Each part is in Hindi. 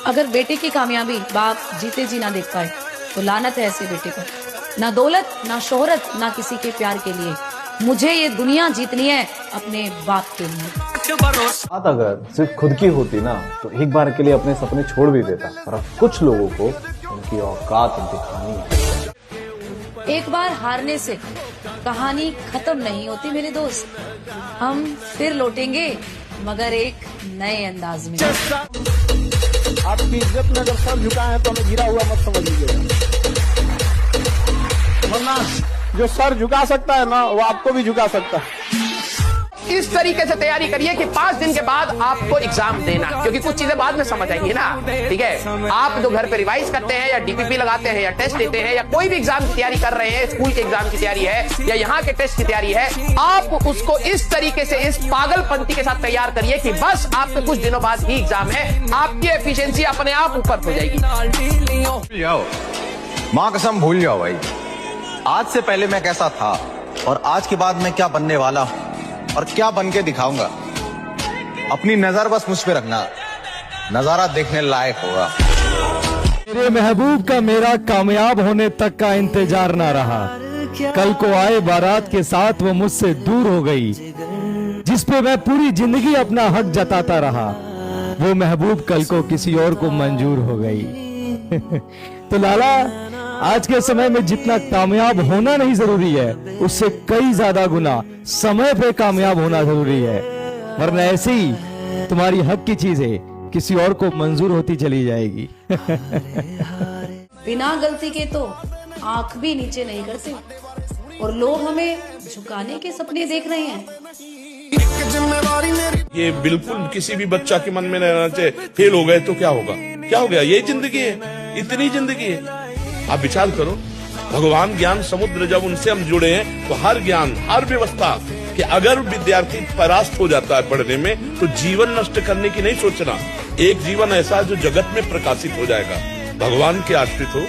अगर बेटे की कामयाबी बाप जीते जी ना देख पाए तो लानत है ऐसे बेटे पर। ना दौलत, ना शोहरत, ना किसी के प्यार के लिए, मुझे ये दुनिया जीतनी है अपने बाप के लिए। बात अगर सिर्फ खुद की होती ना तो एक बार के लिए अपने सपने छोड़ भी देता, पर अब कुछ लोगों को उनकी औकात दिखानी है। एक बार हारने से कहानी खत्म नहीं होती मेरे दोस्त, हम फिर लौटेंगे मगर एक नए अंदाज में। आपकी इज्जत में अगर सर झुका है तो हमें गिरा हुआ मत समझ लीजिएगा, वरना जो सर झुका सकता है ना वो आपको भी झुका सकता है। इस तरीके से तैयारी करिए कि 5 दिन के बाद आपको एग्जाम देना, क्योंकि कुछ चीजें बाद में समझ आएंगी ना, ठीक है। आप जो घर पे रिवाइज करते हैं या डीपीपी लगाते हैं या टेस्ट देते हैं या कोई भी एग्जाम की तैयारी कर रहे हैं, स्कूल के एग्जाम की तैयारी है या यहाँ के टेस्ट की तैयारी है, आप उसको इस तरीके से इस पागलपंती के साथ तैयार करिए कि बस आपके कुछ दिनों बाद ही एग्जाम है, आपकी एफिशिएंसी अपने आप ऊपर हो जाएगी। माँ कसम भूल जाओ भाई, आज से पहले मैं कैसा था और आज के बाद मैं क्या बनने वाला हूँ और क्या बन के दिखाऊंगा। अपनी नजर बस मुझ पे रखना, नजारा देखने लायक होगा। मेरे महबूब का मेरा कामयाब होने तक का इंतजार ना रहा, कल को आए बारात के साथ वो मुझसे दूर हो गई, जिस पे मैं पूरी जिंदगी अपना हक जताता रहा, वो महबूब कल को किसी और को मंजूर हो गई। तो लाला, आज के समय में जितना कामयाब होना नहीं जरूरी है, उससे कई ज्यादा गुना समय पे कामयाब होना जरूरी है, वरना ऐसे ही तुम्हारी हक की चीजें किसी और को मंजूर होती चली जाएगी। बिना गलती के तो आंख भी नीचे नहीं करते और लोग हमें झुकाने के सपने देख रहे हैं। ये बिल्कुल किसी भी बच्चा के मन में नहीं रहना चाहिए, फेल हो गए तो क्या होगा, क्या हो गया, ये जिंदगी है, इतनी जिंदगी है। आप विचार करो, भगवान ज्ञान समुद्र जब उनसे हम जुड़े हैं तो हर ज्ञान, हर व्यवस्था कि अगर विद्यार्थी परास्त हो जाता है पढ़ने में तो जीवन नष्ट करने की नहीं सोचना। एक जीवन ऐसा जो जगत में प्रकाशित हो जाएगा, भगवान के आश्रित हो,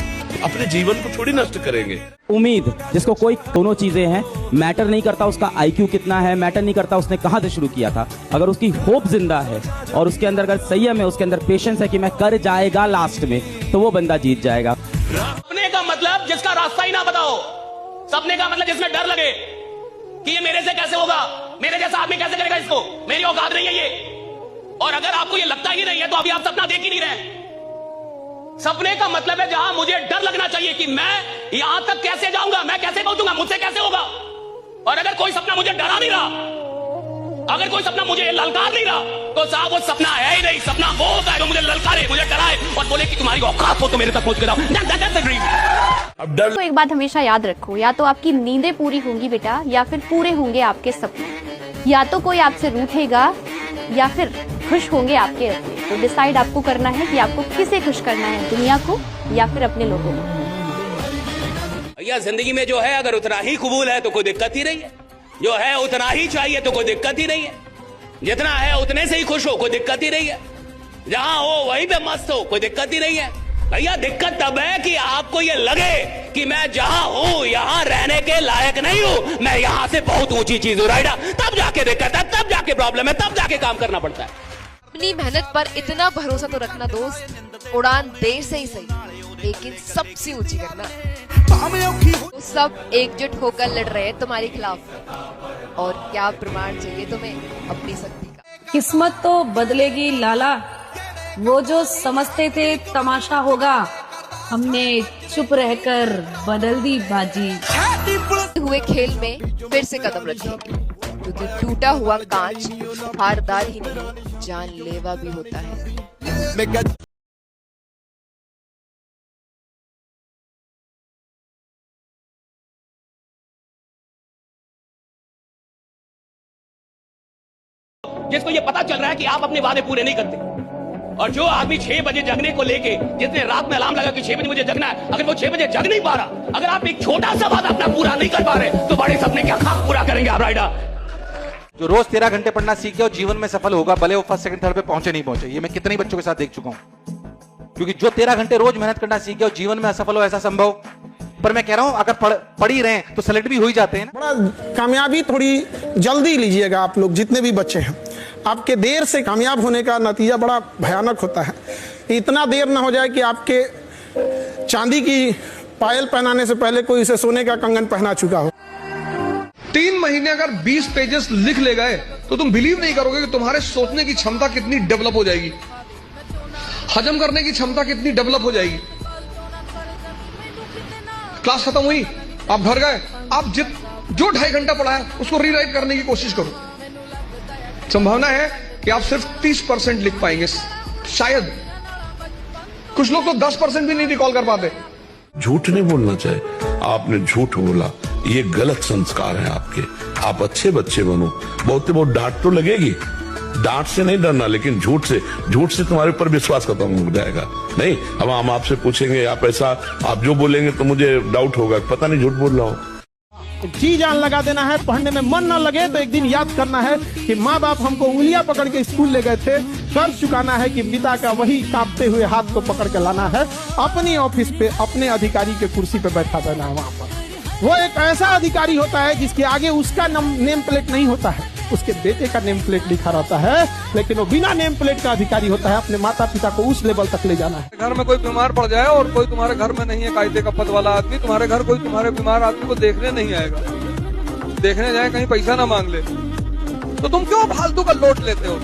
अपने जीवन को थोड़ी नष्ट करेंगे। उम्मीद जिसको कोई दोनों चीजें हैं, मैटर नहीं करता उसका आईक्यू कितना है, मैटर नहीं करता उसने कहां से शुरू किया था, अगर उसकी होप जिंदा है और उसके अंदर अगर संयम है, उसके अंदर पेशेंस है कि मैं कर जाएगा लास्ट में, तो वो बंदा जीत जाएगा। सपने का मतलब जिसका रास्ता ही ना बताओ, सपने का मतलब जिसमें डर लगे कि ये मेरे से कैसे होगा, मेरे जैसा आदमी कैसे करेगा इसको, मेरी औकात नहीं है ये। और अगर आपको ये लगता ही नहीं है तो अभी आप सपना देख ही नहीं रहे। सपने का मतलब है जहां मुझे डर लगना चाहिए कि मैं यहां तक कैसे जाऊंगा, मैं कैसे पहुंचूंगा, मुझसे कैसे होगा। और अगर कोई सपना मुझे डरा नहीं रहा, अगर कोई सपना मुझे ललकार नहीं रहा, तो साहब वो सपना है ही नहीं। सपना वो होता है जो मुझे ललकारे, मुझे डराए और बोले कि तुम्हारी औकात हो तो मेरे तक पहुंच के जाओ। अब डर तो एक बात हमेशा याद रखो, या तो आपकी नींदें पूरी होंगी बेटा, या फिर पूरे होंगे आपके सपने। या तो कोई आपसे रूठेगा या फिर खुश होंगे आपके अपने। तो डिसाइड आपको करना है कि आपको किसे खुश करना है, दुनिया को या फिर अपने लोगों को। भैया जिंदगी में जो है अगर उतना ही कबूल है तो कोई दिक्कत ही नहीं है, जो है उतना ही चाहिए तो कोई दिक्कत ही नहीं है, जितना है उतने से ही खुश हो कोई दिक्कत ही नहीं है, जहां हो वहीं पे मस्त हो कोई दिक्कत ही नहीं है। भैया दिक्कत तब है कि आपको ये लगे कि मैं जहां हूं यहां रहने के लायक नहीं हूं, मैं यहां से बहुत ऊंची चीज हूं, राइट? तब जाके दिक्कत है, तब जाके प्रॉब्लम है, तब जाके काम करना पड़ता है। अपनी मेहनत पर इतना भरोसा तो रखना दोस्त, उड़ान देर से ही सही लेकिन सबसे ऊंची करना। तो सब एकजुट होकर लड़ रहे हैं तुम्हारे खिलाफ, और क्या प्रमाण चाहिए तुम्हें अपनी शक्ति का। किस्मत तो बदलेगी लाला, वो जो समझते थे तमाशा होगा, हमने चुप रहकर बदल दी बाजी। हुए खेल में फिर से कदम रखेंगे, क्योंकि टूटा हुआ कांच हारदार ही नहीं जानलेवा भी होता है। जिसको ये पता चल रहा है कि आप अपने वादे पूरे नहीं करते, और जो आदमी 6 बजे जगने को लेके, जिसने रात में अलार्म लगा कि 6 बजे मुझे जगना है, अगर वो 6 बजे जग नहीं पा रहा, अगर आप एक छोटा सा वादा अपना पूरा नहीं कर पा रहे, तो बड़े सपने क्या खाक पूरा करेंगे आप, राइडर? जो रोज 13 घंटे पढ़ना सीख गया और जीवन में सफल होगा, भले वो फर्स्ट सेकंड थर्ड पे पहुंचे नहीं पहुंचे। ये मैं कितने ही बच्चों के साथ देख चुका हूं, क्योंकि जो 13 घंटे रोज मेहनत करना सीख गया और जीवन में असफल हो, ऐसा संभव। पर मैं कह रहा हूं अगर पढ़ ही रहे तो सेलेक्ट भी हो ही जाते हैं। बड़ा कामयाबी थोड़ी जल्दी लीजिएगा आप लोग, जितने भी बच्चे हैं, आपके देर से कामयाब होने का नतीजा बड़ा भयानक होता है। इतना देर ना हो जाए कि आपके चांदी की पायल पहनाने से पहले कोई इसे सोने का कंगन पहना चुका हो। 3 महीने अगर 20 पेजेस लिख ले गए तो तुम बिलीव नहीं करोगे कि तुम्हारे सोचने की क्षमता कितनी डेवलप हो जाएगी, हजम करने की क्षमता कितनी डेवलप हो जाएगी। क्लास खत्म हुई, आप घर गए, आप जो 2.5 घंटा पढ़ा है उसको रीराइट करने की कोशिश करो। संभावना है कि आप सिर्फ 30% लिख पाएंगे, शायद। कुछ लोग तो 10% भी नहीं रिकॉल कर पाते। झूठ नहीं बोलना चाहिए। आपने झूठ बोला, ये गलत संस्कार है आपके। आप अच्छे बच्चे बनो। बहुत डांट तो लगेगी, डांट से नहीं डरना, लेकिन झूठ से तुम्हारे ऊपर विश्वास खत्म हो जाएगा। नहीं, अब हम आपसे पूछेंगे, आप ऐसा आप जो बोलेंगे तो मुझे डाउट होगा, पता नहीं झूठ बोल रहा हूं। जी जान लगा देना है, पढ़ने में मन न लगे तो एक दिन याद करना है कि माँ बाप हमको उंगलियां पकड़ के स्कूल ले गए थे। कर्ज चुकाना है कि पिता का वही कांपते हुए हाथ को पकड़ के लाना है, अपनी ऑफिस पे अपने अधिकारी के कुर्सी पे बैठा देना है। वहां पर वो एक ऐसा अधिकारी होता है जिसके आगे उसका नेम प्लेट नहीं होता है, उसके बेटे का नेम प्लेट लिखा रहता है, लेकिन वो बिना नेम प्लेट का अधिकारी होता है। अपने माता पिता को उस लेवल तक ले जाना है। घर में कोई बीमार पड़ जाए और कोई तुम्हारे घर में नहीं है कायदे का पद वाला आदमी, तुम्हारे घर कोई तुम्हारे बीमार आदमी को देखने नहीं आएगा, देखने जाए कहीं पैसा ना मांग ले, तो तुम क्यों फालतू का लोट लेते हो?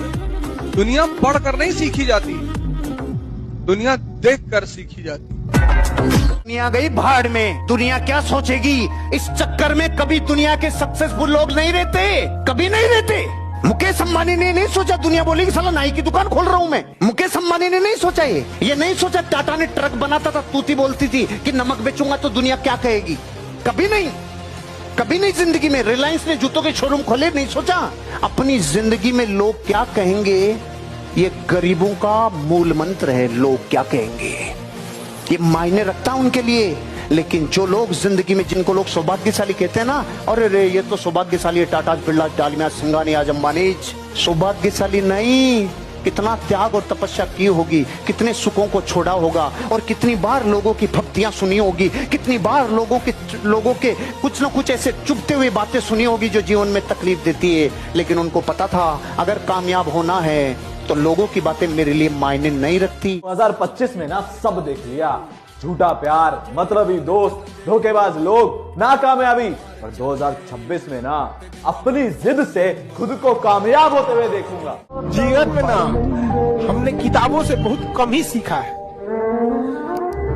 दुनिया पढ़कर नहीं सीखी जाती, दुनिया देखकर सीखी जाती। दुनिया गई भाड़ में, दुनिया क्या सोचेगी इस चक्कर में। कभी दुनिया के सक्सेसफुल लोग नहीं रहते, कभी नहीं रहते। मुकेश अंबानी ने नहीं सोचा दुनिया बोलेगी साला नाई की दुकान खोल रहा हूं मैं। मुकेश अंबानी ने नहीं सोचा ये नहीं सोचा टाटा ने ट्रक बनाता था, तूती बोलती थी कि नमक बेचूंगा तो दुनिया क्या कहेगी। कभी नहीं जिंदगी में। रिलायंस ने जूतों के शोरूम खोले, नहीं सोचा अपनी जिंदगी में लोग क्या कहेंगे। ये गरीबों का मूल मंत्र है, लोग क्या कहेंगे, ये मायने रखता है उनके लिए। लेकिन जो लोग जिंदगी में, जिनको लोग सौभाग्यशाली कहते हैं ना, अरे रे ये तो सौभाग्यशाली है, टाटा बिरला डालमिया सिंघानी आज अंबानी। सौभाग्यशाली नहीं, कितना त्याग और तपस्या की होगी, कितने सुखों को छोड़ा होगा, और कितनी बार लोगों की भक्तियां सुनी होगी, कितनी बार लोगों के कुछ न कुछ ऐसे चुभते हुए बातें सुनी होगी जो जीवन में तकलीफ देती है। लेकिन उनको पता था अगर कामयाब होना है तो लोगों की बातें मेरे लिए मायने नहीं रखती। 2025 में ना सब देख लिया, झूठा प्यार, मतलबी दोस्त, धोखेबाज लोग, नाकामयाबी। पर 2026 में ना अपनी जिद से खुद को कामयाब होते हुए देखूंगा। जीवन में ना हमने किताबों से बहुत कम ही सीखा है।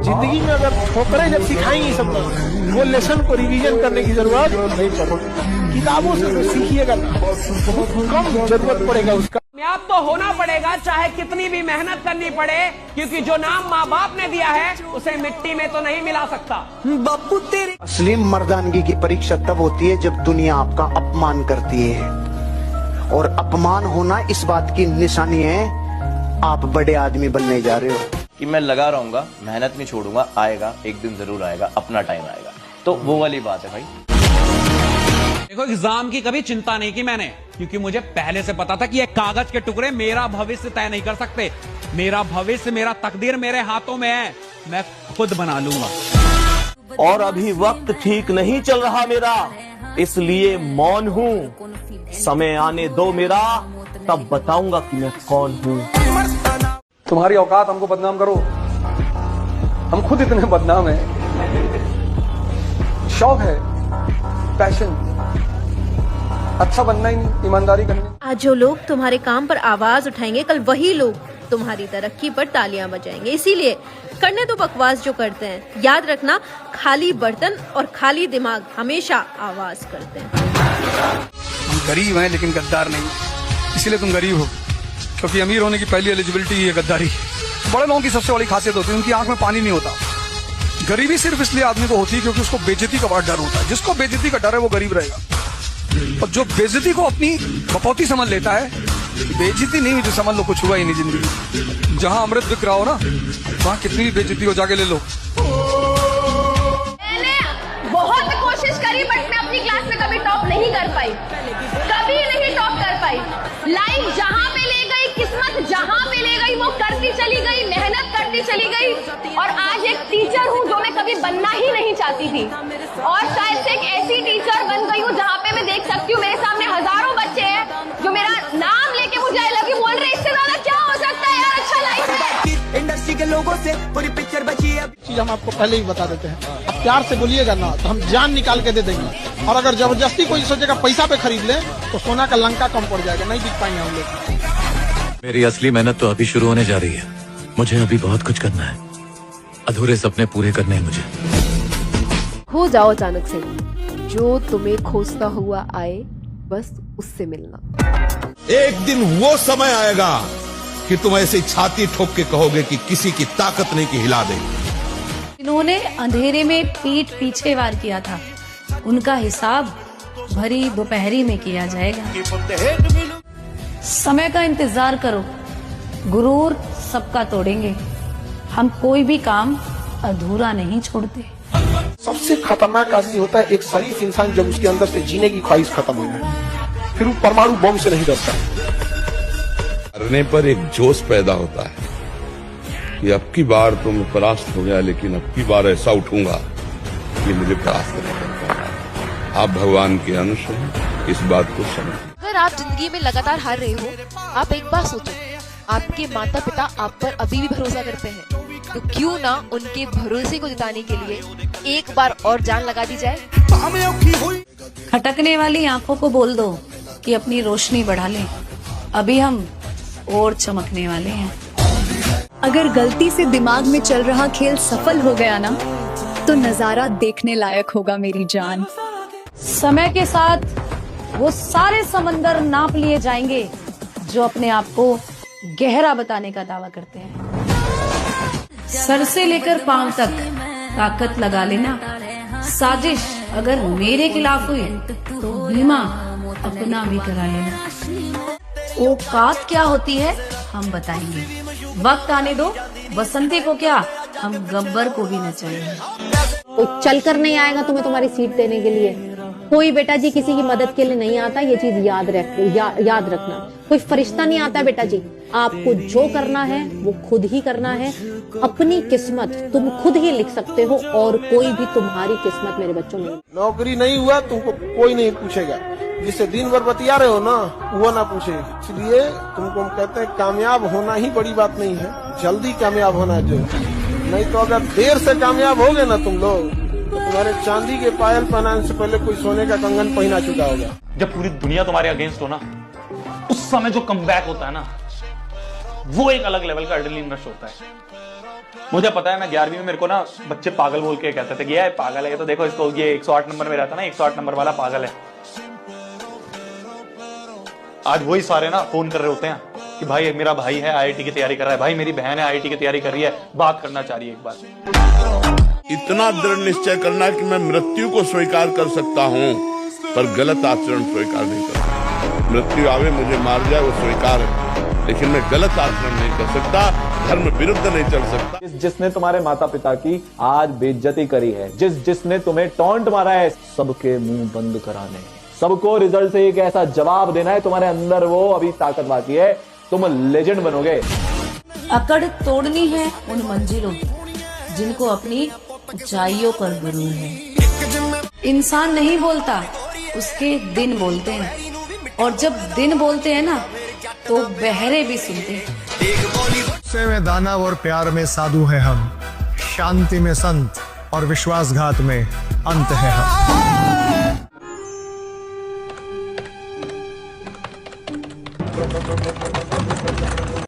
जिंदगी में अगर ठोकरें जब सिखाएंगी सब लोग, वो लेसन को रिवीजन करने की जरूरत नहीं पड़ेगी। किताबों से तो सीखिएगा ना, बहुत कम जरूरत पड़ेगा उसका। कामयाब तो होना पड़ेगा, चाहे कितनी भी मेहनत करनी पड़े, क्योंकि जो नाम माँ बाप ने दिया है उसे मिट्टी में तो नहीं मिला सकता। बापू तेरे असली मर्दानगी की परीक्षा तब होती है जब दुनिया आपका अपमान करती है, और अपमान होना इस बात की निशानी है आप बड़े आदमी बनने जा रहे हो। कि मैं लगा रहूंगा, मेहनत नहीं छोड़ूंगा, आएगा एक दिन जरूर आएगा, अपना टाइम आएगा। तो वो वाली बात है भाई। देखो, एग्जाम की कभी चिंता नहीं की मैंने, क्योंकि मुझे पहले से पता था कि ये कागज के टुकड़े मेरा भविष्य तय नहीं कर सकते। मेरा भविष्य, मेरा तकदीर मेरे हाथों में है, मैं खुद बना लूंगा। और अभी वक्त ठीक नहीं चल रहा मेरा, इसलिए मौन हूँ। समय आने दो मेरा, तब बताऊंगा कि मैं कौन हूँ। तुम्हारी औकात हमको बदनाम करो, हम खुद इतने बदनाम हैं। शौक है, पैशन, अच्छा बनना ही नहीं, ईमानदारी करनी। आज जो लोग तुम्हारे काम पर आवाज उठाएंगे, कल वही लोग तुम्हारी तरक्की पर तालियां बजाएंगे। इसीलिए करने तो बकवास जो करते हैं, याद रखना खाली बर्तन और खाली दिमाग हमेशा आवाज करते हैं। हम गरीब हैं लेकिन गद्दार नहीं, इसीलिए तुम गरीब हो, क्योंकि अमीर होने की पहली एलिजिबिलिटी है गद्दारी। बड़े लोगों की सबसे बड़ी खासियत होती है उनकी आंख में पानी नहीं होता। गरीबी सिर्फ इसलिए आदमी को होती है क्योंकि उसको बेइज्जती का बड़ा डर होता है। जिसको बेइज्जती का डर है वो गरीब रहेगा, और जो बेइज्जती को अपनी बपौती समझ लेता है, बेइज्जती नहीं हुई तो समझ लो कुछ हुआ ही नहीं जिंदगी। जहां अमृत बिक रहा हो ना, वहां कितनी भी बेइज्जती हो जाके ले लो। मैंने बहुत कोशिश करी, बट मैं अपनी क्लास में कभी टॉप नहीं कर पाई, कभी नहीं टॉप कर पाई। लाइफ जहां पे ले गई, किस्मत जहां पे ले गई, वो करती चली गई, मेहनत करती चली गई, और आज एक टीचर हूँ जो मैं कभी बनना ही नहीं चाहती थी, और शायद से एक ऐसी टीचर बन गई हूँ जहाँ पे मैं देख सकती हूँ मेरे सामने हजारों बच्चे हैं जो मेरा नाम लेके मुझे आई लव यू बोल रहे हैं। इससे ज्यादा क्या हो सकता है यार? अच्छा लाइफ है। लोगों से पूरी पिक्चर बची है। चीज हम आपको पहले ही बता देते हैं, आप प्यार से बोलिएगा ना तो हम जान निकाल के दे देंगे, और अगर जबरदस्ती कोई सोचेगा पैसा पे खरीद ले तो सोना का लंका कम पड़ जाएगा, नहीं बिक पाएंगे हम लोग। मेरी असली मेहनत तो अभी शुरू होने जा रही है। मुझे अभी बहुत कुछ करना है, अधूरे सपने पूरे करने हैं मुझे। खो जाओ अचानक से, जो तुम्हें खोजता हुआ आए बस उससे मिलना। एक दिन वो समय आएगा कि तुम ऐसे छाती ठोक के कहोगे कि किसी की ताकत नहीं कि हिला दे। इन्होंने अंधेरे में पीठ पीछे वार किया था, उनका हिसाब भरी दोपहरी में किया जाएगा। समय का इंतजार करो, गुरूर सबका तोड़ेंगे, हम कोई भी काम अधूरा नहीं छोड़ते। सबसे खतरनाक आदमी होता है एक शरीफ इंसान जब उसके अंदर से जीने की ख्वाहिश खत्म हो जाए, फिर वो परमाणु बम से नहीं डरता। मरने पर एक जोश पैदा होता है कि अब की बार तो मैं परास्त हो गया, लेकिन अब की बार ऐसा उठूंगा कि मुझे परास्त नहीं कर पाएगा। आप भगवान के अंश हैं, इस बात को समझ। अगर आप जिंदगी में लगातार हार रहे हो, आप एक बार सोचो, आपके माता पिता आप पर अभी भी भरोसा करते हैं, तो क्यों ना उनके भरोसे को जिताने के लिए एक बार और जान लगा दी जाए। खटकने वाली आंखों को बोल दो कि अपनी रोशनी बढ़ा लें, अभी हम और चमकने वाले हैं। अगर गलती से दिमाग में चल रहा खेल सफल हो गया ना, तो नजारा देखने लायक होगा मेरी जान। समय के साथ वो सारे समंदर नाप लिए जाएंगे जो अपने आप को गहरा बताने का दावा करते हैं। सर से लेकर पांव तक ताकत लगा लेना। साजिश अगर मेरे खिलाफ हुई तो बीमा अपना भी करा लेना। औकात क्या होती है हम बताएंगे, वक्त आने दो, बसंती को क्या हम गब्बर को भी नचाएंगे। कोई चलकर नहीं आएगा तुम्हें तुम्हारी सीट देने के लिए, कोई बेटा जी किसी की मदद के लिए नहीं आता, ये चीज याद रखना। कोई फरिश्ता नहीं आता बेटा जी, आपको जो करना है वो खुद ही करना है। अपनी किस्मत तुम खुद ही लिख सकते हो और कोई भी तुम्हारी किस्मत मेरे बच्चों में। नौकरी नहीं हुआ तुमको कोई नहीं पूछेगा, जिससे दिन भर बतिया रहे हो ना वो ना पूछे। इसलिए तुमको हम कहते हैं कामयाब होना ही बड़ी बात नहीं है, जल्दी कामयाब होना चाहिए। नहीं तो अगर देर से कामयाब हो गए ना तुम लोग, तो तुम्हारे चांदी के पायल पहनाने से पहले कोई सोने का कंगन पहना चुका होगा। जब पूरी दुनिया तुम्हारे अगेंस्ट हो ना, उस समय जो कमबैक होता है ना, वो एक अलग लेवल का एड्रेनलिन रश होता है। मुझे पता है, मैं 11वीं में मेरे को ना बच्चे पागल बोल के कहते थे कि ये पागल है, ये तो देखो इसको, ये 108 नंबर में रहता ना, 108 नंबर वाला पागल है। आज वही सारे ना फोन कर रहे होते हैं कि भाई मेरा भाई है आईआईटी की तैयारी कर रहा है, भाई मेरी बहन है आईआईटी की तैयारी कर रही है, बात करना चाह रही है एक बार। इतना दृढ़ निश्चय करना कि मैं मृत्यु को स्वीकार कर सकता हूँ, पर गलत आचरण स्वीकार नहीं कर सकता। मृत्यु आवे मुझे मार जाए वो स्वीकार है, लेकिन मैं गलत आचरण नहीं कर सकता, धर्म विरुद्ध नहीं चल सकता। जिसने तुम्हारे माता पिता की आज बेइज्जती करी है, जिसने तुम्हें टॉन्ट मारा है, सबके मुंह बंद कराने, सबको रिजल्ट से एक ऐसा जवाब देना है, तुम्हारे अंदर वो अभी ताकत बाकी है, तुम लेजेंड बनोगे। अकड़ तोड़नी है उन मंजिलों जिनको अपनी ऊंचाइयों पर गुरूर है। इंसान नहीं बोलता, उसके दिन बोलते हैं, और जब दिन बोलते हैं ना तो बहरे भी सुनते हैं। गुस्से में दानव और प्यार में साधु है हम, शांति में संत और विश्वासघात में अंत है हम।